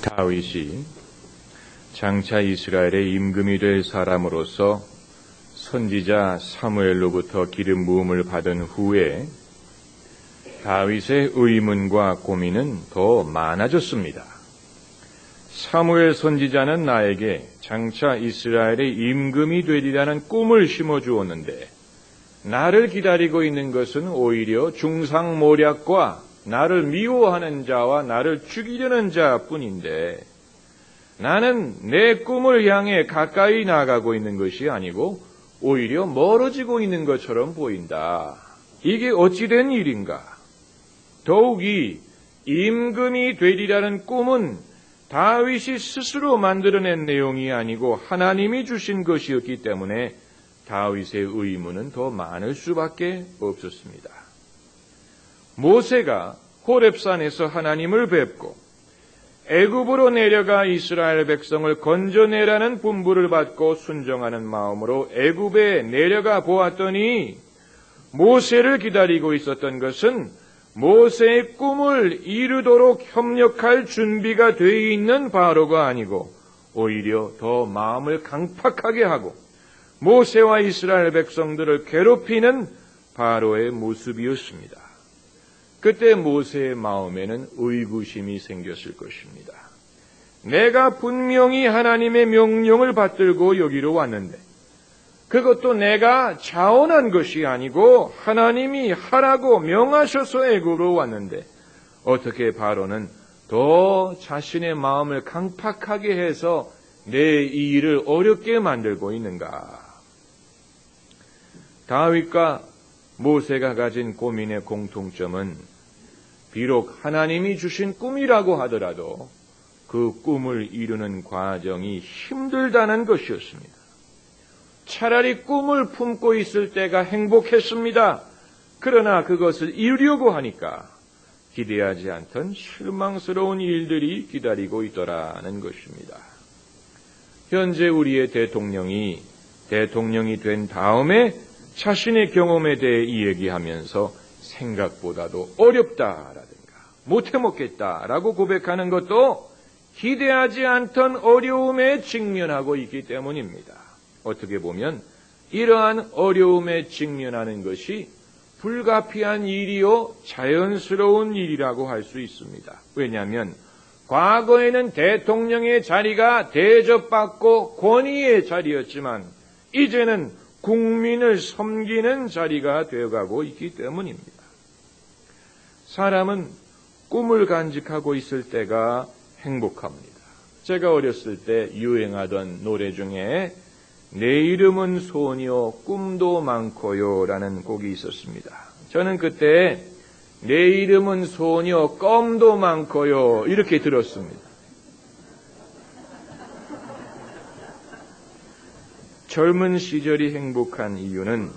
다윗이 장차 이스라엘의 임금이 될 사람으로서 선지자 사무엘로부터 기름 부음을 받은 후에 다윗의 의문과 고민은 더 많아졌습니다. 사무엘 선지자는 나에게 장차 이스라엘의 임금이 되리라는 꿈을 심어주었는데 나를 기다리고 있는 것은 오히려 중상모략과 나를 미워하는 자와 나를 죽이려는 자뿐인데 나는 내 꿈을 향해 가까이 나아가고 있는 것이 아니고 오히려 멀어지고 있는 것처럼 보인다. 이게 어찌된 일인가? 더욱이 임금이 되리라는 꿈은 다윗이 스스로 만들어낸 내용이 아니고 하나님이 주신 것이었기 때문에 다윗의 의문은 더 많을 수밖에 없었습니다. 모세가 호렙산에서 하나님을 뵙고 애굽으로 내려가 이스라엘 백성을 건져내라는 분부를 받고 순종하는 마음으로 애굽에 내려가 보았더니 모세를 기다리고 있었던 것은 모세의 꿈을 이루도록 협력할 준비가 되어 있는 바로가 아니고 오히려 더 마음을 강팍하게 하고 모세와 이스라엘 백성들을 괴롭히는 바로의 모습이었습니다. 그때 모세의 마음에는 의구심이 생겼을 것입니다. 내가 분명히 하나님의 명령을 받들고 여기로 왔는데 그것도 내가 자원한 것이 아니고 하나님이 하라고 명하셔서 애굽으로 왔는데 어떻게 바로는 더 자신의 마음을 강팍하게 해서 내 이 일을 어렵게 만들고 있는가? 다윗과 모세가 가진 고민의 공통점은 비록 하나님이 주신 꿈이라고 하더라도 그 꿈을 이루는 과정이 힘들다는 것이었습니다. 차라리 꿈을 품고 있을 때가 행복했습니다. 그러나 그것을 이루려고 하니까 기대하지 않던 실망스러운 일들이 기다리고 있더라는 것입니다. 현재 우리의 대통령이 된 다음에 자신의 경험에 대해 이야기하면서 생각보다도 어렵다라든가 못해먹겠다라고 고백하는 것도 기대하지 않던 어려움에 직면하고 있기 때문입니다. 어떻게 보면 이러한 어려움에 직면하는 것이 불가피한 일이요 자연스러운 일이라고 할 수 있습니다. 왜냐하면 과거에는 대통령의 자리가 대접받고 권위의 자리였지만 이제는 국민을 섬기는 자리가 되어가고 있기 때문입니다. 사람은 꿈을 간직하고 있을 때가 행복합니다. 제가 어렸을 때 유행하던 노래 중에 내 이름은 소녀 꿈도 많고요 라는 곡이 있었습니다. 저는 그때 내 이름은 소녀 껌도 많고요 이렇게 들었습니다. 젊은 시절이 행복한 이유는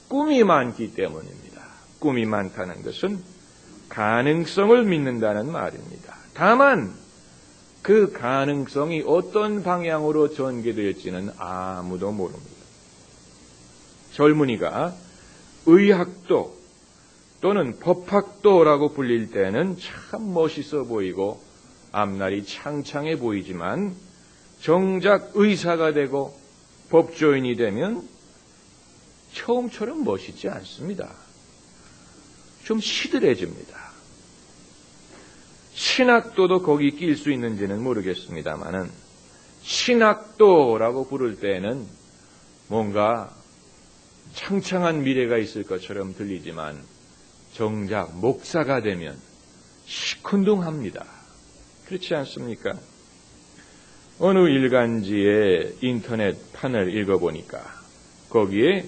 꿈이 많기 때문입니다. 꿈이 많다는 것은 가능성을 믿는다는 말입니다. 다만 그 가능성이 어떤 방향으로 전개될지는 아무도 모릅니다. 젊은이가 의학도 또는 법학도라고 불릴 때는 참 멋있어 보이고 앞날이 창창해 보이지만 정작 의사가 되고 법조인이 되면 처음처럼 멋있지 않습니다. 좀 시들해집니다. 신학도도 거기 낄 수 있는지는 모르겠습니다만은 신학도라고 부를 때는 뭔가 창창한 미래가 있을 것처럼 들리지만 정작 목사가 되면 시큰둥합니다. 그렇지 않습니까? 어느 일간지의 인터넷 판을 읽어보니까 거기에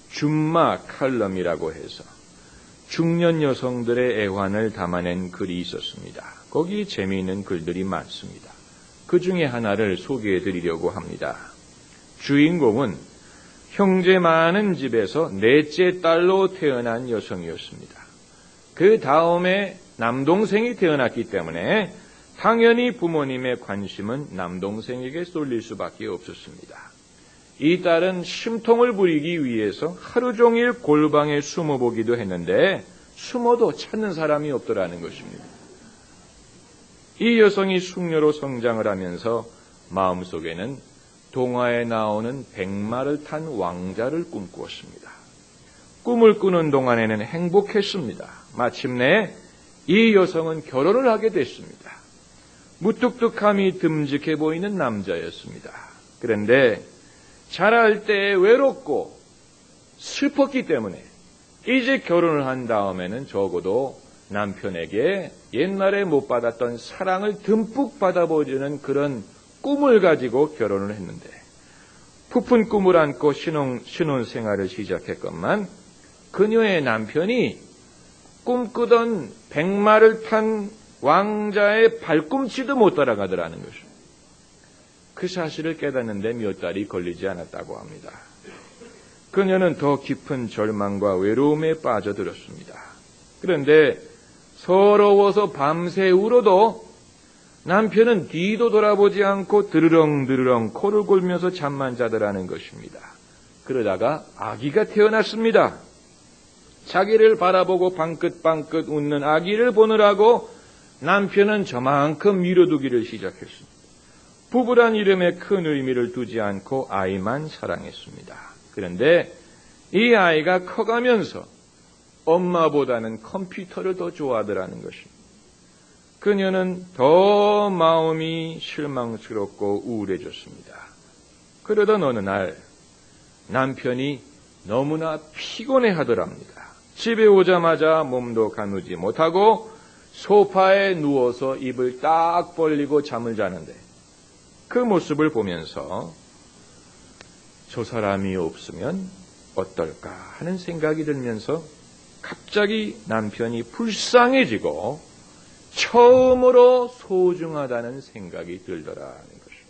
줌마 칼럼이라고 해서 중년 여성들의 애환을 담아낸 글이 있었습니다. 거기 재미있는 글들이 많습니다. 그 중에 하나를 소개해 드리려고 합니다. 주인공은 형제 많은 집에서 넷째 딸로 태어난 여성이었습니다. 그 다음에 남동생이 태어났기 때문에 당연히 부모님의 관심은 남동생에게 쏠릴 수밖에 없었습니다. 이 딸은 심통을 부리기 위해서 하루 종일 골방에 숨어보기도 했는데 숨어도 찾는 사람이 없더라는 것입니다. 이 여성이 숙녀로 성장을 하면서 마음속에는 동화에 나오는 백마를 탄 왕자를 꿈꾸었습니다. 꿈을 꾸는 동안에는 행복했습니다. 마침내 이 여성은 결혼을 하게 됐습니다. 무뚝뚝함이 듬직해 보이는 남자였습니다. 그런데 자랄 때 외롭고 슬펐기 때문에 이제 결혼을 한 다음에는 적어도 남편에게 옛날에 못 받았던 사랑을 듬뿍 받아보려는 그런 꿈을 가지고 결혼을 했는데, 부푼 꿈을 안고 신혼생활을 시작했건만 그녀의 남편이 꿈꾸던 백마를 탄 왕자의 발꿈치도 못 따라가더라는 것입니다. 그 사실을 깨닫는데 몇 달이 걸리지 않았다고 합니다. 그녀는 더 깊은 절망과 외로움에 빠져들었습니다. 그런데 서러워서 밤새 울어도 남편은 뒤도 돌아보지 않고 드르렁드르렁 코를 골면서 잠만 자더라는 것입니다. 그러다가 아기가 태어났습니다. 자기를 바라보고 방긋방긋 웃는 아기를 보느라고 남편은 저만큼 미뤄두기를 시작했습니다. 부부란 이름에 큰 의미를 두지 않고 아이만 사랑했습니다. 그런데 이 아이가 커가면서 엄마보다는 컴퓨터를 더 좋아하더라는 것입니다. 그녀는 더 마음이 실망스럽고 우울해졌습니다. 그러던 어느 날 남편이 너무나 피곤해하더랍니다. 집에 오자마자 몸도 가누지 못하고 소파에 누워서 입을 딱 벌리고 잠을 자는데, 그 모습을 보면서 저 사람이 없으면 어떨까 하는 생각이 들면서 갑자기 남편이 불쌍해지고 처음으로 소중하다는 생각이 들더라는 것입니다.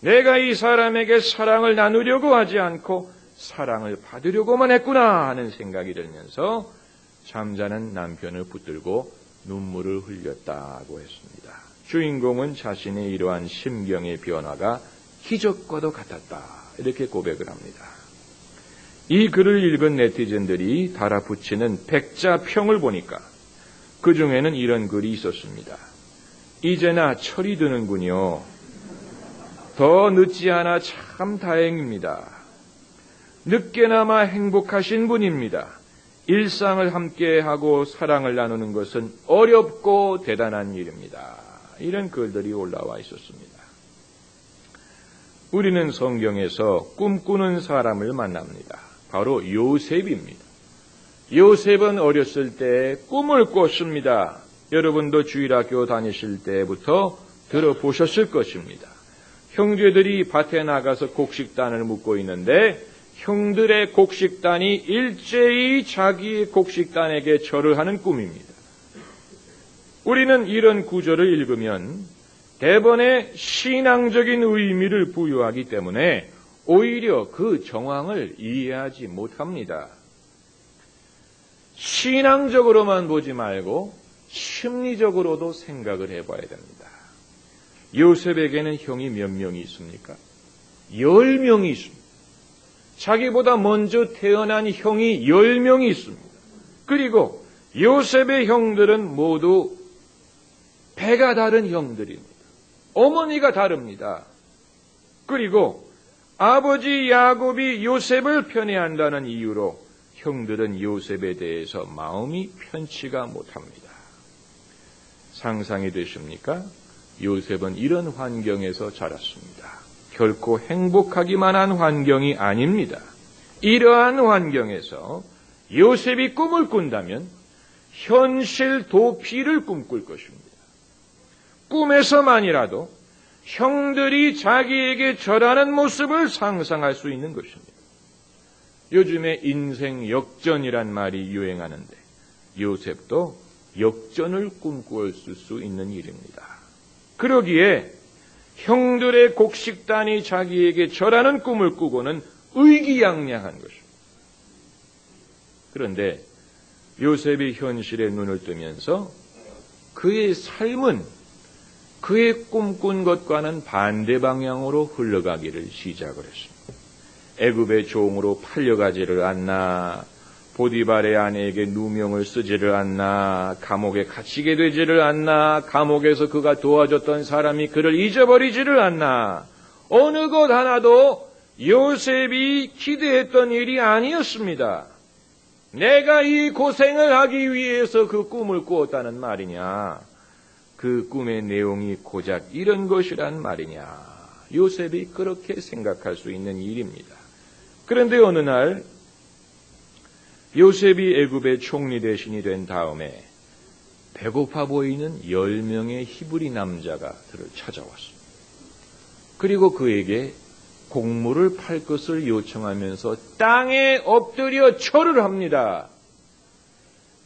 내가 이 사람에게 사랑을 나누려고 하지 않고 사랑을 받으려고만 했구나 하는 생각이 들면서 잠자는 남편을 붙들고 눈물을 흘렸다고 했습니다. 주인공은 자신의 이러한 심경의 변화가 기적과도 같았다, 이렇게 고백을 합니다. 이 글을 읽은 네티즌들이 달아붙이는 백자평을 보니까 그 중에는 이런 글이 있었습니다. 이제나 철이 드는군요. 더 늦지 않아 참 다행입니다. 늦게나마 행복하신 분입니다. 일상을 함께하고 사랑을 나누는 것은 어렵고 대단한 일입니다. 이런 글들이 올라와 있었습니다. 우리는 성경에서 꿈꾸는 사람을 만납니다. 바로 요셉입니다. 요셉은 어렸을 때 꿈을 꿨습니다. 여러분도 주일학교 다니실 때부터 들어보셨을 것입니다. 형제들이 밭에 나가서 곡식단을 묶고 있는데 형들의 곡식단이 일제히 자기의 곡식단에게 절을 하는 꿈입니다. 우리는 이런 구절을 읽으면 대번에 신앙적인 의미를 부여하기 때문에 오히려 그 정황을 이해하지 못합니다. 신앙적으로만 보지 말고 심리적으로도 생각을 해봐야 됩니다. 요셉에게는 형이 몇 명이 있습니까? 10명이 있습니다. 자기보다 먼저 태어난 형이 10명이 있습니다. 그리고 요셉의 형들은 모두 배가 다른 형들입니다. 어머니가 다릅니다. 그리고 아버지 야곱이 요셉을 편애한다는 이유로 형들은 요셉에 대해서 마음이 편치가 못합니다. 상상이 되십니까? 요셉은 이런 환경에서 자랐습니다. 결코 행복하기만 한 환경이 아닙니다. 이러한 환경에서 요셉이 꿈을 꾼다면 현실 도피를 꿈꿀 것입니다. 꿈에서만이라도 형들이 자기에게 절하는 모습을 상상할 수 있는 것입니다. 요즘에 인생 역전이란 말이 유행하는데 요셉도 역전을 꿈꾸었을 수 있는 일입니다. 그러기에 형들의 곡식단이 자기에게 절하는 꿈을 꾸고는 의기양양한 것입니다. 그런데 요셉이 현실에 눈을 뜨면서 그의 삶은 그의 꿈꾼 것과는 반대 방향으로 흘러가기를 시작을 했습니다. 애굽의 종으로 팔려가지를 않나, 보디발의 아내에게 누명을 쓰지를 않나, 감옥에 갇히게 되지를 않나, 감옥에서 그가 도와줬던 사람이 그를 잊어버리지를 않나, 어느 것 하나도 요셉이 기대했던 일이 아니었습니다. 내가 이 고생을 하기 위해서 그 꿈을 꾸었다는 말이냐, 그 꿈의 내용이 고작 이런 것이란 말이냐, 요셉이 그렇게 생각할 수 있는 일입니다. 그런데 어느 날 요셉이 애굽의 총리 대신이 된 다음에 배고파 보이는 10명의 히브리 남자가 그를 찾아왔습니다. 그리고 그에게 곡물을 팔 것을 요청하면서 땅에 엎드려 절을 합니다.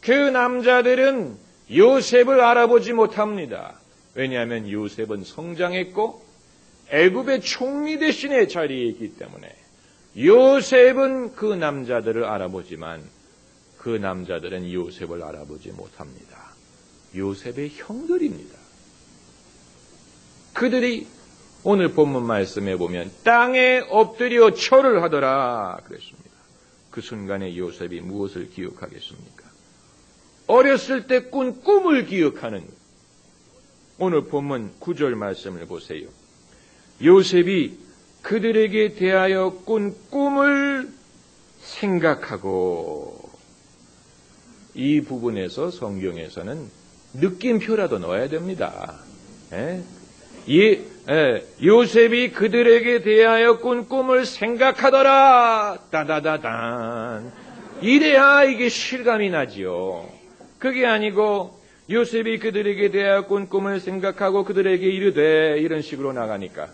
그 남자들은 요셉을 알아보지 못합니다. 왜냐하면 요셉은 성장했고 애굽의 총리 대신의 자리에 있기 때문에 요셉은 그 남자들을 알아보지만 그 남자들은 요셉을 알아보지 못합니다. 요셉의 형들입니다. 그들이 오늘 본문 말씀에 보면 땅에 엎드려 절을 하더라 그랬습니다. 그 순간에 요셉이 무엇을 기억하겠습니까? 어렸을 때 꾼 꿈을 기억하는 것. 오늘 본문 9절 말씀을 보세요. 요셉이 그들에게 대하여 꾼 꿈을 생각하고, 이 부분에서 성경에서는 느낌표라도 넣어야 됩니다. 요셉이 그들에게 대하여 꾼 꿈을 생각하더라. 따다다단. 이래야 이게 실감이 나지요. 그게 아니고 요셉이 그들에게 대하여 꾼 꿈을 생각하고 그들에게 이르되, 이런 식으로 나가니까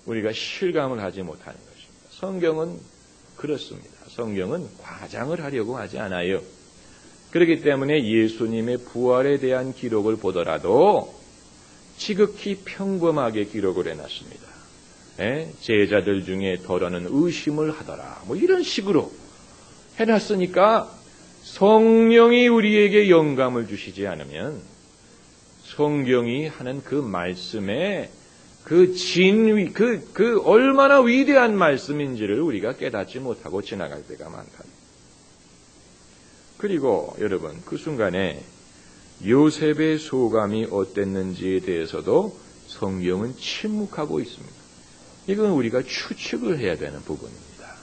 우리가 실감을 하지 못하는 것입니다. 성경은 그렇습니다. 성경은 과장을 하려고 하지 않아요. 그렇기 때문에 예수님의 부활에 대한 기록을 보더라도 지극히 평범하게 기록을 해놨습니다. 제자들 중에 더러는 의심을 하더라, 뭐 이런 식으로 해놨으니까 성령이 우리에게 영감을 주시지 않으면 성경이 하는 그 말씀에 그 얼마나 위대한 말씀인지를 우리가 깨닫지 못하고 지나갈 때가 많다. 그리고 여러분, 그 순간에 요셉의 소감이 어땠는지에 대해서도 성경은 침묵하고 있습니다. 이건 우리가 추측을 해야 되는 부분입니다.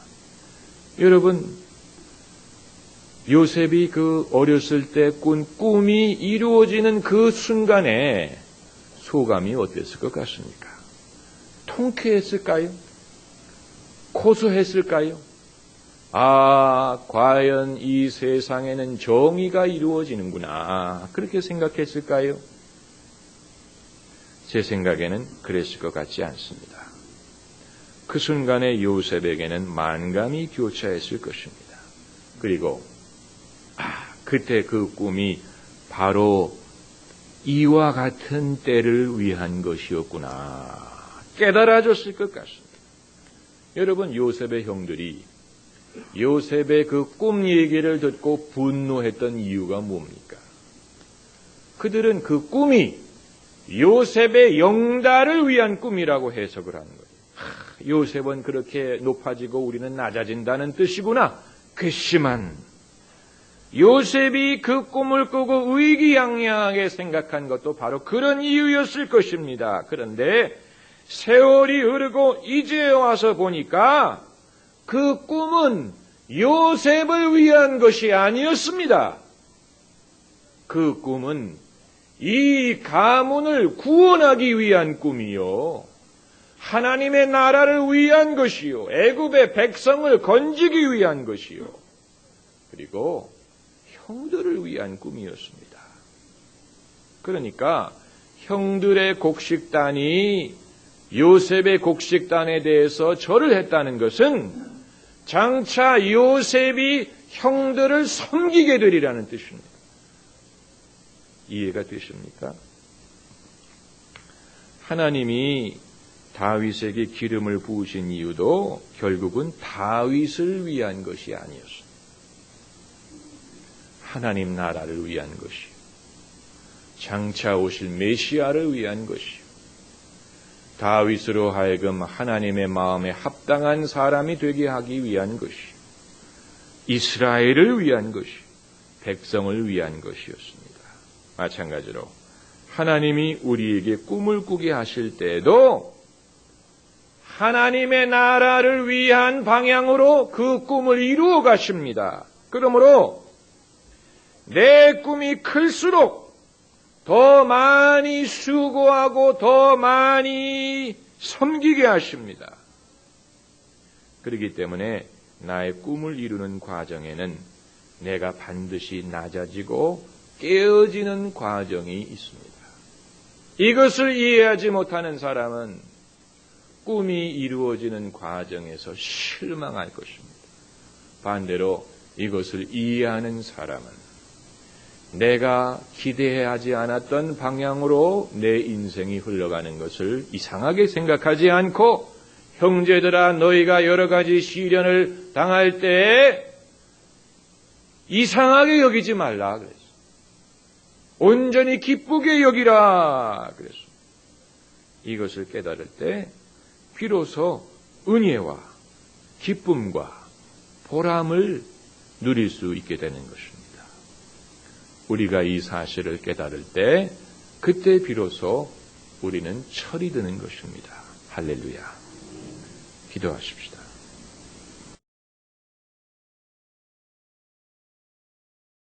여러분, 요셉이 그 어렸을 때 꾼 꿈이 이루어지는 그 순간에 소감이 어땠을 것 같습니까? 통쾌했을까요? 고소했을까요? 아, 과연 이 세상에는 정의가 이루어지는구나, 그렇게 생각했을까요? 제 생각에는 그랬을 것 같지 않습니다. 그 순간에 요셉에게는 만감이 교차했을 것입니다. 그리고 그때 그 꿈이 바로 이와 같은 때를 위한 것이었구나 깨달아졌을 것 같습니다. 여러분, 요셉의 형들이 요셉의 그 꿈 얘기를 듣고 분노했던 이유가 뭡니까? 그들은 그 꿈이 요셉의 영달을 위한 꿈이라고 해석을 하는 거예요. 요셉은 그렇게 높아지고 우리는 낮아진다는 뜻이구나. 괘씸한 요셉이 그 꿈을 꾸고 의기양양하게 생각한 것도 바로 그런 이유였을 것입니다. 그런데 세월이 흐르고 이제 와서 보니까 그 꿈은 요셉을 위한 것이 아니었습니다. 그 꿈은 이 가문을 구원하기 위한 꿈이요, 하나님의 나라를 위한 것이요, 애굽의 백성을 건지기 위한 것이요, 그리고 형들을 위한 꿈이었습니다. 그러니까 형들의 곡식단이 요셉의 곡식단에 대해서 절을 했다는 것은 장차 요셉이 형들을 섬기게 되리라는 뜻입니다. 이해가 되십니까? 하나님이 다윗에게 기름을 부으신 이유도 결국은 다윗을 위한 것이 아니었습니다. 하나님 나라를 위한 것이요, 장차 오실 메시아를 위한 것이요, 다윗으로 하여금 하나님의 마음에 합당한 사람이 되게 하기 위한 것이요, 이스라엘을 위한 것이, 백성을 위한 것이었습니다. 마찬가지로 하나님이 우리에게 꿈을 꾸게 하실 때에도 하나님의 나라를 위한 방향으로 그 꿈을 이루어 가십니다. 그러므로 내 꿈이 클수록 더 많이 수고하고 더 많이 섬기게 하십니다. 그렇기 때문에 나의 꿈을 이루는 과정에는 내가 반드시 낮아지고 깨어지는 과정이 있습니다. 이것을 이해하지 못하는 사람은 꿈이 이루어지는 과정에서 실망할 것입니다. 반대로 이것을 이해하는 사람은 내가 기대하지 않았던 방향으로 내 인생이 흘러가는 것을 이상하게 생각하지 않고, 형제들아 너희가 여러 가지 시련을 당할 때 이상하게 여기지 말라 그랬어. 온전히 기쁘게 여기라 그랬어. 이것을 깨달을 때 비로소 은혜와 기쁨과 보람을 누릴 수 있게 되는 것입니다. 우리가 이 사실을 깨달을 때 그때 비로소 우리는 철이 드는 것입니다. 할렐루야. 기도하십시다.